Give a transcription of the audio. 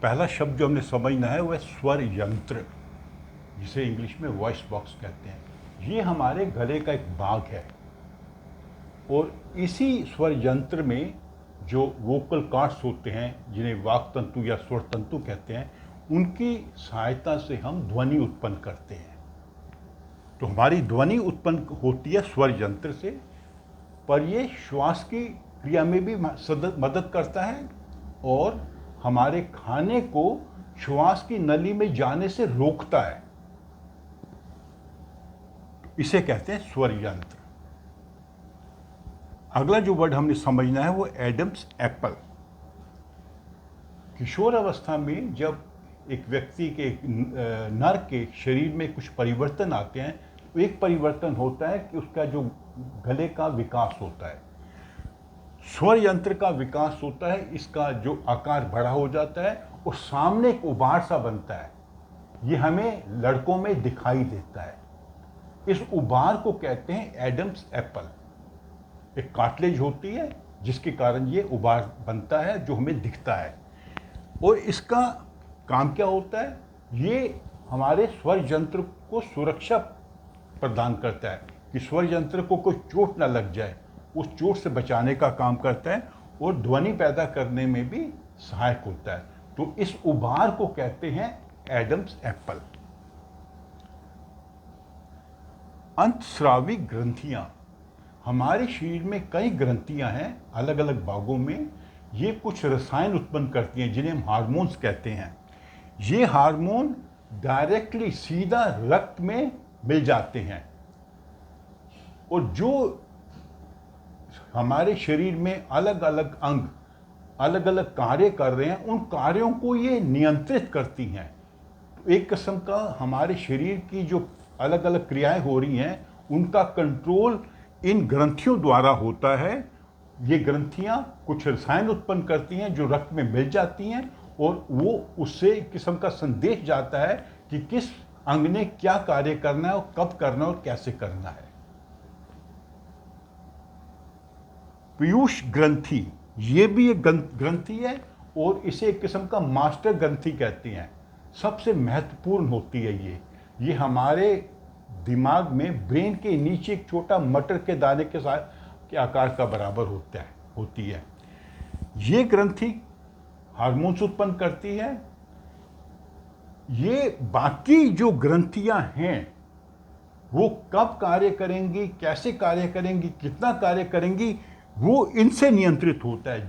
पहला शब्द जो हमने समझना है वह स्वर यंत्र, जिसे इंग्लिश में वॉइस बॉक्स कहते हैं। ये हमारे गले का एक भाग है और इसी स्वर यंत्र में जो वोकल कॉर्ड्स होते हैं, जिन्हें वाक तंतु या स्वर तंतु कहते हैं, उनकी सहायता से हम ध्वनि उत्पन्न करते हैं। तो हमारी ध्वनि उत्पन्न होती है स्वर यंत्र से, पर ये श्वास की क्रिया में भी मदद करता है और हमारे खाने को श्वास की नली में जाने से रोकता है। इसे कहते हैं स्वर यंत्र। अगला जो वर्ड हमने समझना है वो एडम्स एप्पल। किशोर अवस्था में जब एक व्यक्ति के नर के शरीर में कुछ परिवर्तन आते हैं, तो एक परिवर्तन होता है कि उसका जो गले का विकास होता है, स्वर यंत्र का विकास होता है। इसका जो आकार बड़ा हो जाता है और सामने एक उभार सा बनता है। ये हमें लड़कों में दिखाई देता है। इस उभार को कहते हैं एडम्स एप्पल। एक कार्टिलेज होती है जिसके कारण ये उभार बनता है जो हमें दिखता है। और इसका काम क्या होता है? ये हमारे स्वर यंत्र को सुरक्षा प्रदान करता है कि स्वर यंत्र को कोई चोट ना लग जाए, उस चोट से बचाने का काम करता है और ध्वनि पैदा करने में भी सहायक होता है। तो इस उभार को कहते हैं एडम्स एप्पल। अंतस्रावी ग्रंथियां। हमारे शरीर में कई ग्रंथियां हैं अलग अलग भागों में। ये कुछ रसायन उत्पन्न करती हैं जिन्हें हम हार्मोन्स कहते हैं। ये हार्मोन डायरेक्टली सीधा रक्त में मिल जाते हैं और जो हमारे शरीर में अलग अलग अंग अलग अलग कार्य कर रहे हैं, उन कार्यों को ये नियंत्रित करती हैं। तो एक किस्म का हमारे शरीर की जो अलग अलग क्रियाएं हो रही हैं, उनका कंट्रोल इन ग्रंथियों द्वारा होता है। ये ग्रंथियां कुछ रसायन उत्पन्न करती हैं जो रक्त में मिल जाती हैं और वो उससे एक किस्म का संदेश जाता है कि किस अंग ने क्या कार्य करना है और कब करना है और कैसे करना है। पीयूष ग्रंथि, ये भी एक ग्रंथि है और इसे एक किस्म का मास्टर ग्रंथि कहते हैं। सबसे महत्वपूर्ण होती है ये हमारे दिमाग में ब्रेन के नीचे एक छोटा मटर के दाने के साथ के आकार का बराबर होती है। ये ग्रंथि हार्मोन्स उत्पन्न करती है। ये बाकी जो ग्रंथियां हैं वो कब कार्य करेंगी, कैसे कार्य करेंगी, कितना कार्य करेंगी, वो इनसे नियंत्रित होता है।